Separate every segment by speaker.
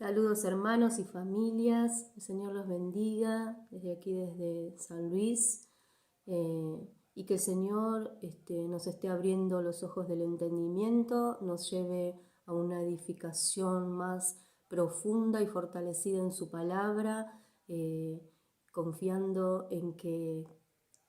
Speaker 1: Saludos hermanos y familias, el Señor los bendiga desde aquí, desde San Luis, y que el Señor nos esté abriendo los ojos del entendimiento, nos lleve a una edificación más profunda y fortalecida en su palabra, confiando en que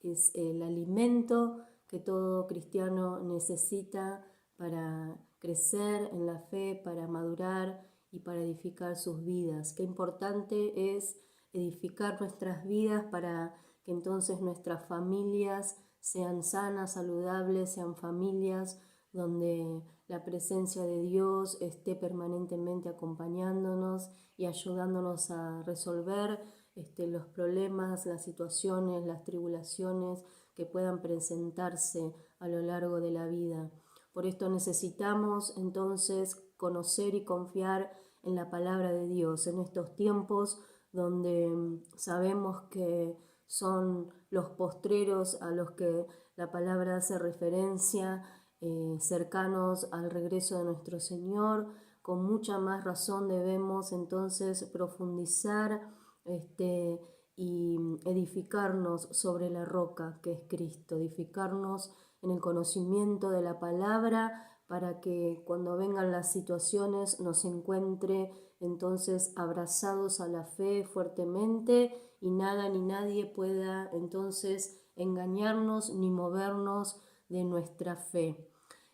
Speaker 1: es el alimento que todo cristiano necesita para crecer en la fe, para madurar y para edificar sus vidas. Qué importante es edificar nuestras vidas para que entonces nuestras familias sean sanas, saludables, sean familias donde la presencia de Dios esté permanentemente acompañándonos y ayudándonos a resolver los problemas, las situaciones, las tribulaciones que puedan presentarse a lo largo de la vida. Por esto necesitamos entonces conocer y confiar en la palabra de Dios en estos tiempos donde sabemos que son los postreros a los que la palabra hace referencia, cercanos al regreso de nuestro Señor. Con mucha más razón debemos entonces profundizar y edificarnos sobre la roca que es Cristo, edificarnos en el conocimiento de la palabra para que cuando vengan las situaciones nos encuentre entonces abrazados a la fe fuertemente y nada ni nadie pueda entonces engañarnos ni movernos de nuestra fe.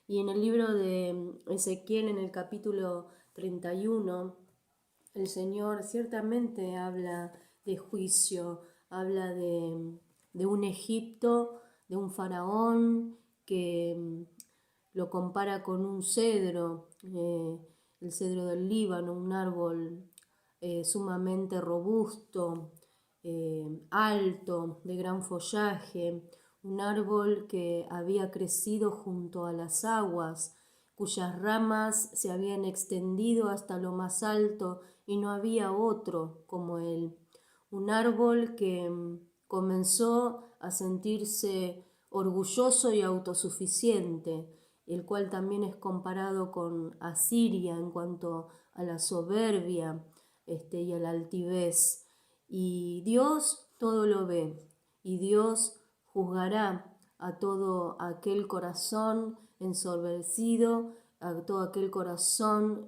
Speaker 1: Y en el libro de Ezequiel, en el capítulo 31, el Señor ciertamente habla de juicio, habla de un Egipto, de un faraón que lo compara con un cedro, el cedro del Líbano, un árbol sumamente robusto, alto, de gran follaje, un árbol que había crecido junto a las aguas, cuyas ramas se habían extendido hasta lo más alto y no había otro como él. Un árbol que comenzó a sentirse orgulloso y autosuficiente, el cual también es comparado con Asiria en cuanto a la soberbia y a la altivez. Y Dios todo lo ve, y Dios juzgará a todo aquel corazón ensoberbecido, a todo aquel corazón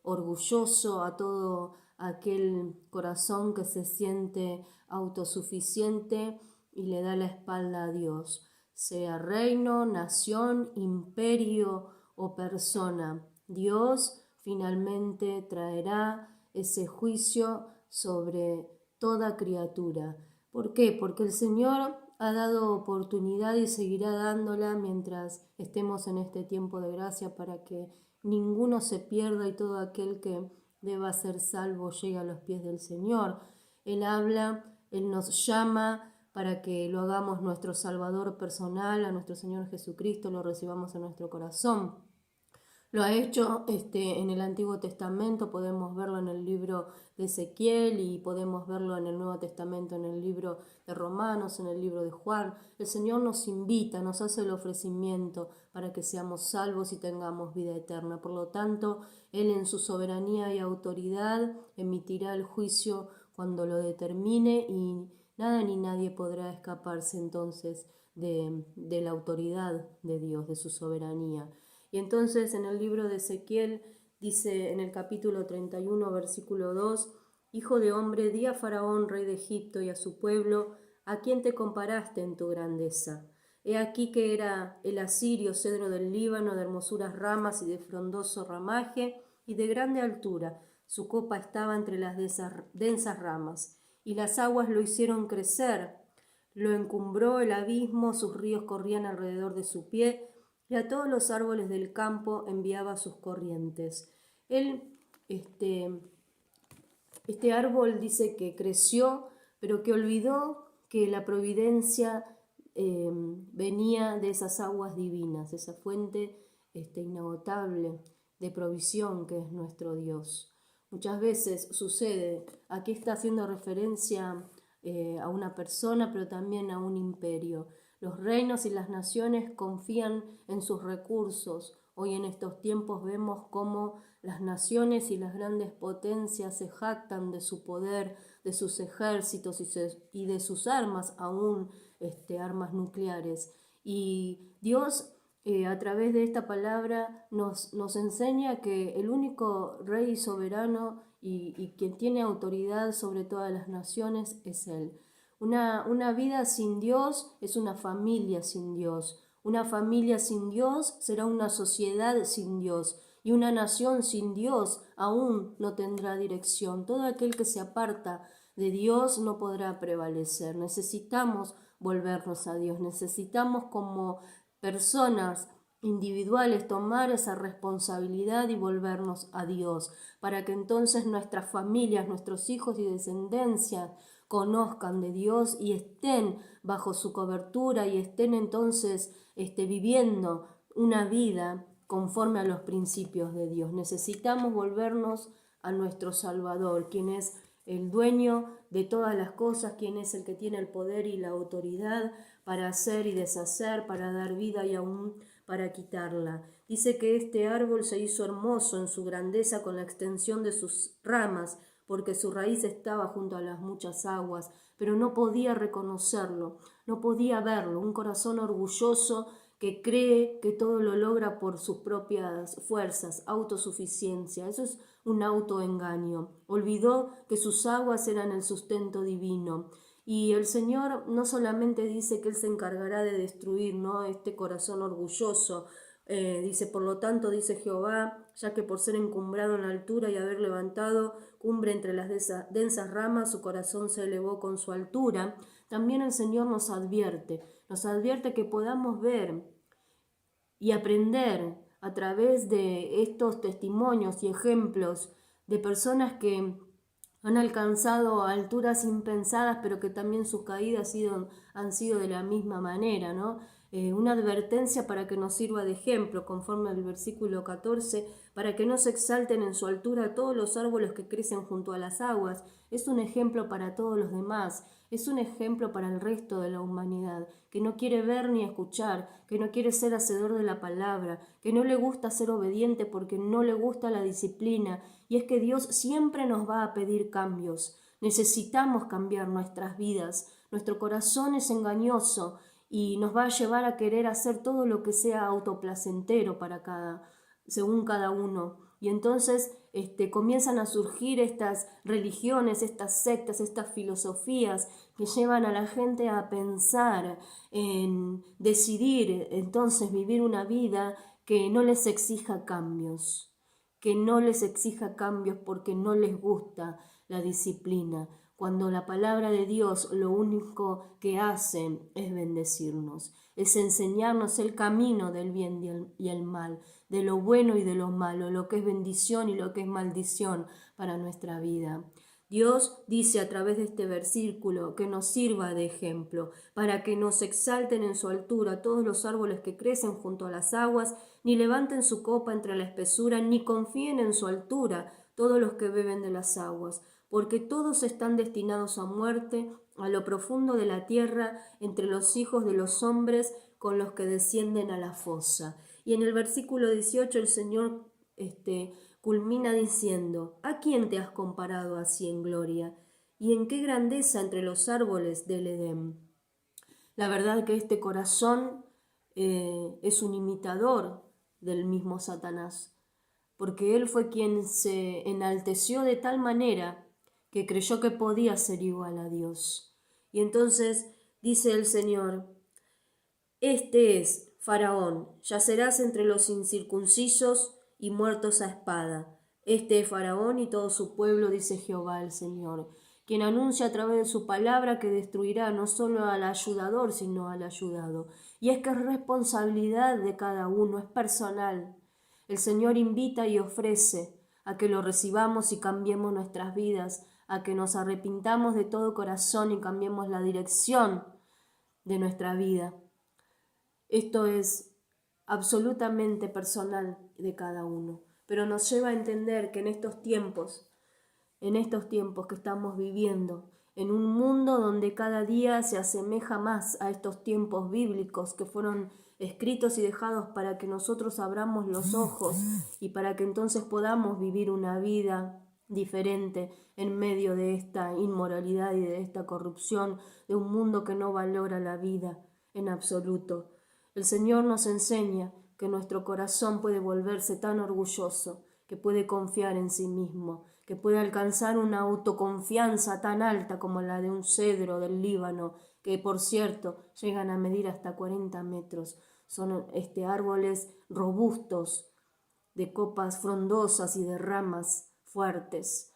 Speaker 1: orgulloso, a todo aquel corazón que se siente autosuficiente y le da la espalda a Dios, sea reino, nación, imperio o persona. Dios finalmente traerá ese juicio sobre toda criatura. ¿Por qué? Porque el Señor ha dado oportunidad y seguirá dándola mientras estemos en este tiempo de gracia para que ninguno se pierda y todo aquel que deba ser salvo llegue a los pies del Señor. Él habla, Él nos llama para que lo hagamos nuestro Salvador personal, a nuestro Señor Jesucristo, lo recibamos en nuestro corazón. Lo ha hecho en el Antiguo Testamento, podemos verlo en el libro de Ezequiel y podemos verlo en el Nuevo Testamento, en el libro de Romanos, en el libro de Juan. El Señor nos invita, nos hace el ofrecimiento para que seamos salvos y tengamos vida eterna. Por lo tanto, Él en su soberanía y autoridad emitirá el juicio cuando lo determine y nada ni nadie podrá escaparse entonces de la autoridad de Dios, de su soberanía. Y entonces en el libro de Ezequiel dice en el capítulo 31, versículo 2, Hijo de hombre, di a Faraón, rey de Egipto, y a su pueblo, ¿a quién te comparaste en tu grandeza? He aquí que era el asirio, cedro del Líbano, de hermosuras ramas y de frondoso ramaje, y de grande altura. Su copa estaba entre las densas ramas, y las aguas lo hicieron crecer. Lo encumbró el abismo, sus ríos corrían alrededor de su pie, y a todos los árboles del campo enviaba sus corrientes. Él, este árbol dice que creció, pero que olvidó que la providencia venía de esas aguas divinas, esa fuente inagotable de provisión que es nuestro Dios. Muchas veces sucede, aquí está haciendo referencia a una persona, pero también a un imperio. Los reinos y las naciones confían en sus recursos Hoy en estos tiempos vemos cómo las naciones y las grandes potencias se jactan de su poder, de sus ejércitos y de sus armas, aún armas nucleares. Y Dios, a través de esta palabra, nos enseña que el único rey soberano y quien tiene autoridad sobre todas las naciones es Él. Una vida sin Dios es una familia sin Dios. Una familia sin Dios será una sociedad sin Dios. Y una nación sin Dios aún no tendrá dirección. Todo aquel que se aparta de Dios no podrá prevalecer. Necesitamos volvernos a Dios. Necesitamos como personas individuales tomar esa responsabilidad y volvernos a Dios, para que entonces nuestras familias, nuestros hijos y descendencia conozcan de Dios y estén bajo su cobertura y estén entonces viviendo una vida conforme a los principios de Dios. Necesitamos volvernos a nuestro Salvador, quien es el dueño de todas las cosas, quien es el que tiene el poder y la autoridad para hacer y deshacer, para dar vida y aún para quitarla. Dice que este árbol se hizo hermoso en su grandeza con la extensión de sus ramas, porque su raíz estaba junto a las muchas aguas, pero no podía reconocerlo, no podía verlo. Un corazón orgulloso que cree que todo lo logra por sus propias fuerzas, autosuficiencia. Eso es un autoengaño. Olvidó que sus aguas eran el sustento divino. Y el Señor no solamente dice que Él se encargará de destruir, ¿no?, este corazón orgulloso. Dice, por lo tanto, dice Jehová, ya que por ser encumbrado en la altura y haber levantado cumbre entre las densas ramas, su corazón se elevó con su altura. También el Señor nos advierte que podamos ver y aprender a través de estos testimonios y ejemplos de personas que han alcanzado alturas impensadas, pero que también sus caídas han sido de la misma manera, ¿no? Una advertencia para que nos sirva de ejemplo, conforme al versículo 14, para que no se exalten en su altura todos los árboles que crecen junto a las aguas. Es un ejemplo para todos los demás, es un ejemplo para el resto de la humanidad, que no quiere ver ni escuchar, que no quiere ser hacedor de la palabra, que no le gusta ser obediente porque no le gusta la disciplina. Y es que Dios siempre nos va a pedir cambios. Necesitamos cambiar nuestras vidas. Nuestro corazón es engañoso y nos va a llevar a querer hacer todo lo que sea autoplacentero según cada uno. Y entonces comienzan a surgir estas religiones, estas sectas, estas filosofías que llevan a la gente a pensar en decidir entonces vivir una vida que no les exija cambios, porque no les gusta la disciplina, cuando la palabra de Dios lo único que hace es bendecirnos, es enseñarnos el camino del bien y el mal, de lo bueno y de lo malo, lo que es bendición y lo que es maldición para nuestra vida. Dios dice a través de este versículo que nos sirva de ejemplo, para que no se exalten en su altura todos los árboles que crecen junto a las aguas, ni levanten su copa entre la espesura, ni confíen en su altura todos los que beben de las aguas, porque todos están destinados a muerte, a lo profundo de la tierra, entre los hijos de los hombres, con los que descienden a la fosa. Y en el versículo 18 el Señor culmina diciendo, ¿a quién te has comparado así en gloria? ¿Y en qué grandeza entre los árboles del Edén? La verdad que este corazón es un imitador del mismo Satanás, porque él fue quien se enalteció de tal manera que creyó que podía ser igual a Dios. Y entonces dice el Señor, este es Faraón, yacerás entre los incircuncisos y muertos a espada. Este es Faraón y todo su pueblo, dice Jehová el Señor, quien anuncia a través de su palabra que destruirá no solo al ayudador, sino al ayudado. Y es que es responsabilidad de cada uno, es personal. El Señor invita y ofrece a que lo recibamos y cambiemos nuestras vidas, a que nos arrepintamos de todo corazón y cambiemos la dirección de nuestra vida. Esto es absolutamente personal de cada uno, pero nos lleva a entender que en estos tiempos que estamos viviendo, en un mundo donde cada día se asemeja más a estos tiempos bíblicos que fueron escritos y dejados para que nosotros abramos los ojos y para que entonces podamos vivir una vida diferente en medio de esta inmoralidad y de esta corrupción, de un mundo que no valora la vida en absoluto. El Señor nos enseña que nuestro corazón puede volverse tan orgulloso, que puede confiar en sí mismo, que puede alcanzar una autoconfianza tan alta como la de un cedro del Líbano, que por cierto llegan a medir hasta 40 metros. Son árboles robustos, de copas frondosas y de ramas fuertes.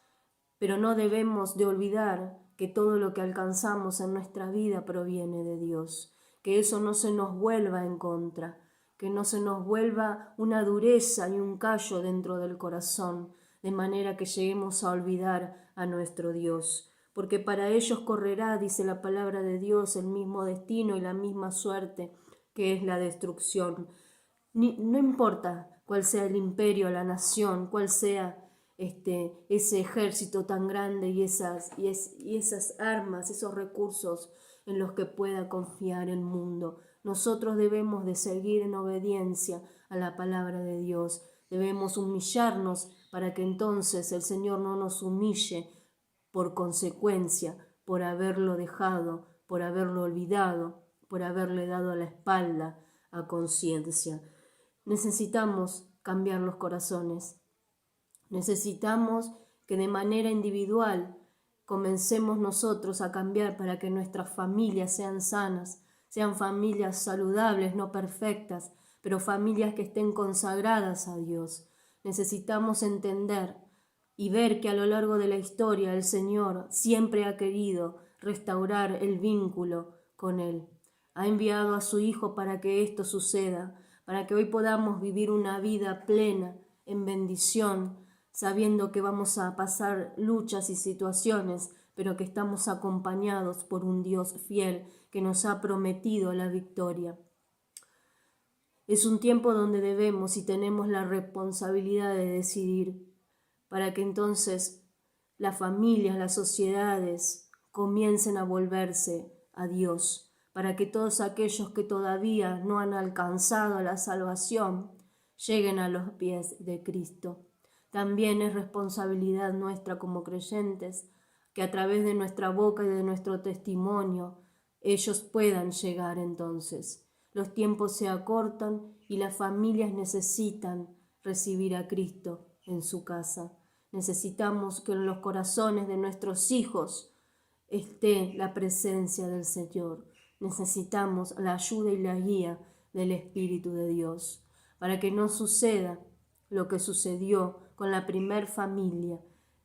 Speaker 1: Pero no debemos de olvidar que todo lo que alcanzamos en nuestra vida proviene de Dios, que eso no se nos vuelva en contra, que no se nos vuelva una dureza y un callo dentro del corazón, de manera que lleguemos a olvidar a nuestro Dios. Porque para ellos correrá, dice la palabra de Dios, el mismo destino y la misma suerte, que es la destrucción. No importa cuál sea el imperio, la nación, cuál sea ese ejército tan grande y esas armas, esos recursos en los que pueda confiar el mundo. Nosotros debemos de seguir en obediencia a la palabra de Dios. Debemos humillarnos para que entonces el Señor no nos humille por consecuencia, por haberlo dejado, por haberlo olvidado, por haberle dado la espalda a conciencia. Necesitamos cambiar los corazones. Necesitamos que de manera individual comencemos nosotros a cambiar para que nuestras familias sean sanas, sean familias saludables, no perfectas, pero familias que estén consagradas a Dios. Necesitamos entender y ver que a lo largo de la historia el Señor siempre ha querido restaurar el vínculo con Él. Ha enviado a su Hijo para que esto suceda, para que hoy podamos vivir una vida plena, en bendición, sabiendo que vamos a pasar luchas y situaciones, pero que estamos acompañados por un Dios fiel que nos ha prometido la victoria. Es un tiempo donde debemos y tenemos la responsabilidad de decidir, para que entonces las familias, las sociedades comiencen a volverse a Dios, para que todos aquellos que todavía no han alcanzado la salvación lleguen a los pies de Cristo. También es responsabilidad nuestra como creyentes que a través de nuestra boca y de nuestro testimonio ellos puedan llegar entonces. Los tiempos se acortan y las familias necesitan recibir a Cristo en su casa. Necesitamos que en los corazones de nuestros hijos esté la presencia del Señor. Necesitamos la ayuda y la guía del Espíritu de Dios para que no suceda lo que sucedió con la primer familia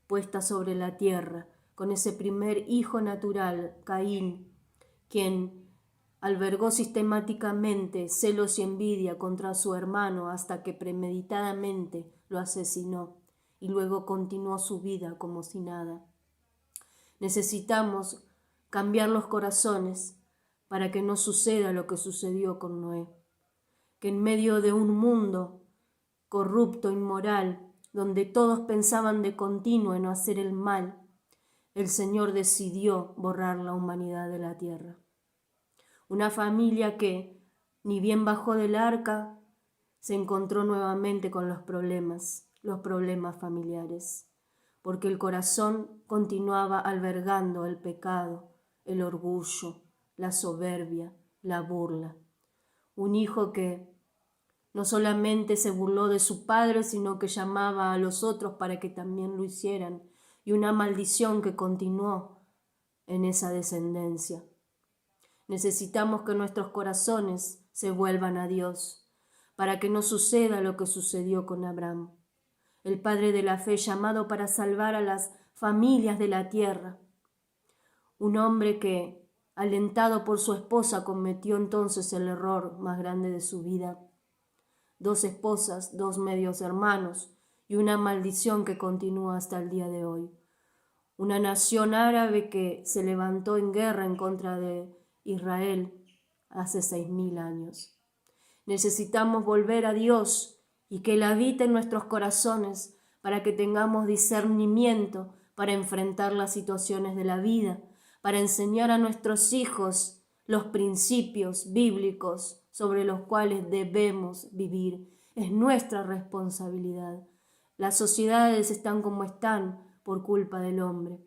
Speaker 1: puesta sobre la tierra, con ese primer hijo natural, Caín, quien albergó sistemáticamente celos y envidia contra su hermano hasta que premeditadamente lo asesinó y luego continuó su vida como si nada. Necesitamos cambiar los corazones para que no suceda lo que sucedió con Noé, que en medio de un mundo corrupto, inmoral, donde todos pensaban de continuo en no hacer el mal, el Señor decidió borrar la humanidad de la tierra. Una familia que, ni bien bajó del arca, se encontró nuevamente con los problemas familiares, porque el corazón continuaba albergando el pecado, el orgullo, la soberbia, la burla. Un hijo que no solamente se burló de su padre, sino que llamaba a los otros para que también lo hicieran, y una maldición que continuó en esa descendencia. Necesitamos que nuestros corazones se vuelvan a Dios, para que no suceda lo que sucedió con Abraham, el padre de la fe llamado para salvar a las familias de la tierra. Un hombre que, alentado por su esposa, cometió entonces el error más grande de su vida. 2 esposas, 2 medios hermanos y una maldición que continúa hasta el día de hoy. Una nación árabe que se levantó en guerra en contra de Israel hace 6.000 años. Necesitamos volver a Dios y que Él habite en nuestros corazones para que tengamos discernimiento para enfrentar las situaciones de la vida, para enseñar a nuestros hijos los principios bíblicos sobre los cuales debemos vivir. Es nuestra responsabilidad. Las sociedades están como están por culpa del hombre.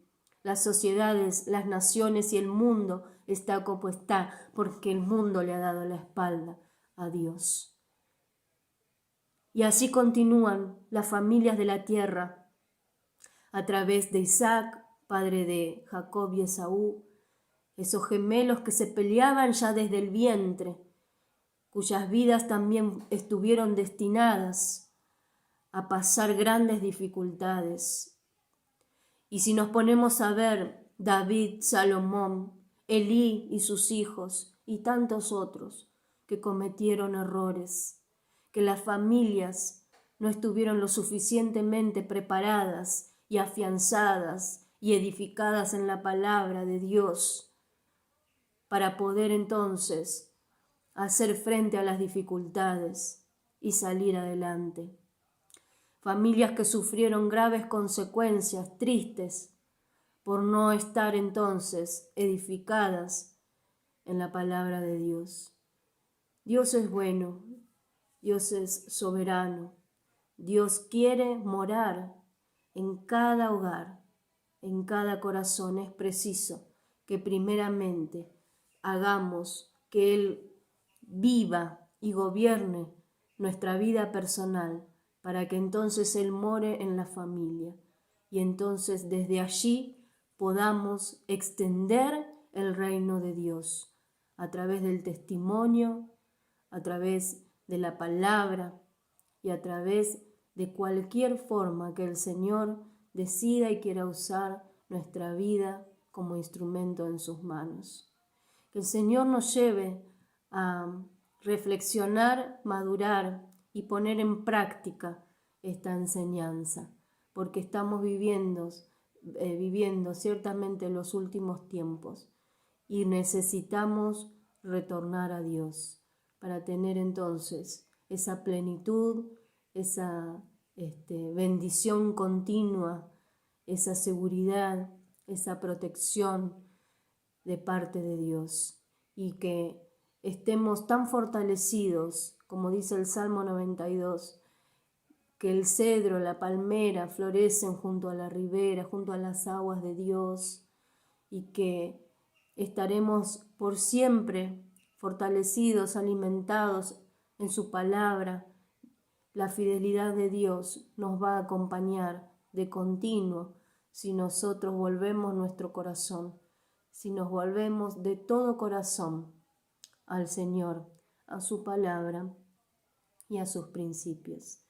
Speaker 1: Las sociedades, las naciones y el mundo está como está porque el mundo le ha dado la espalda a Dios. Y así continúan las familias de la tierra a través de Isaac, padre de Jacob y Esaú, esos gemelos que se peleaban ya desde el vientre, cuyas vidas también estuvieron destinadas a pasar grandes dificultades. Y si nos ponemos a ver David, Salomón, Elí y sus hijos y tantos otros que cometieron errores, que las familias no estuvieron lo suficientemente preparadas y afianzadas y edificadas en la palabra de Dios para poder entonces hacer frente a las dificultades y salir adelante. Familias que sufrieron graves consecuencias tristes por no estar entonces edificadas en la palabra de Dios. Dios es bueno, Dios es soberano, Dios quiere morar en cada hogar, en cada corazón. Es preciso que primeramente hagamos que Él viva y gobierne nuestra vida personal para que entonces Él more en la familia y entonces desde allí podamos extender el reino de Dios a través del testimonio, a través de la palabra y a través de cualquier forma que el Señor decida y quiera usar nuestra vida como instrumento en sus manos. Que el Señor nos lleve a reflexionar, madurar y poner en práctica esta enseñanza, porque estamos viviendo ciertamente los últimos tiempos y necesitamos retornar a Dios para tener entonces esa plenitud, esa bendición continua, esa seguridad, esa protección de parte de Dios y que estemos tan fortalecidos, como dice el Salmo 92, que el cedro, la palmera florecen junto a la ribera, junto a las aguas de Dios y que estaremos por siempre fortalecidos, alimentados en su palabra. La fidelidad de Dios nos va a acompañar de continuo si nosotros volvemos nuestro corazón, si nos volvemos de todo corazón al Señor, a su palabra y a sus principios.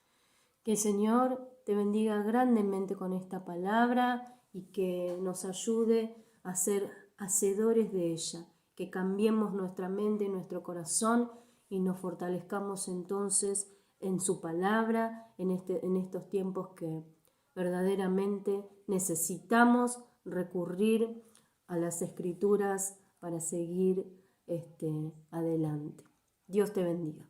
Speaker 1: Que el Señor te bendiga grandemente con esta palabra y que nos ayude a ser hacedores de ella, que cambiemos nuestra mente y nuestro corazón y nos fortalezcamos entonces en su palabra en estos tiempos que verdaderamente necesitamos recurrir a las Escrituras para seguir adelante. Dios te bendiga.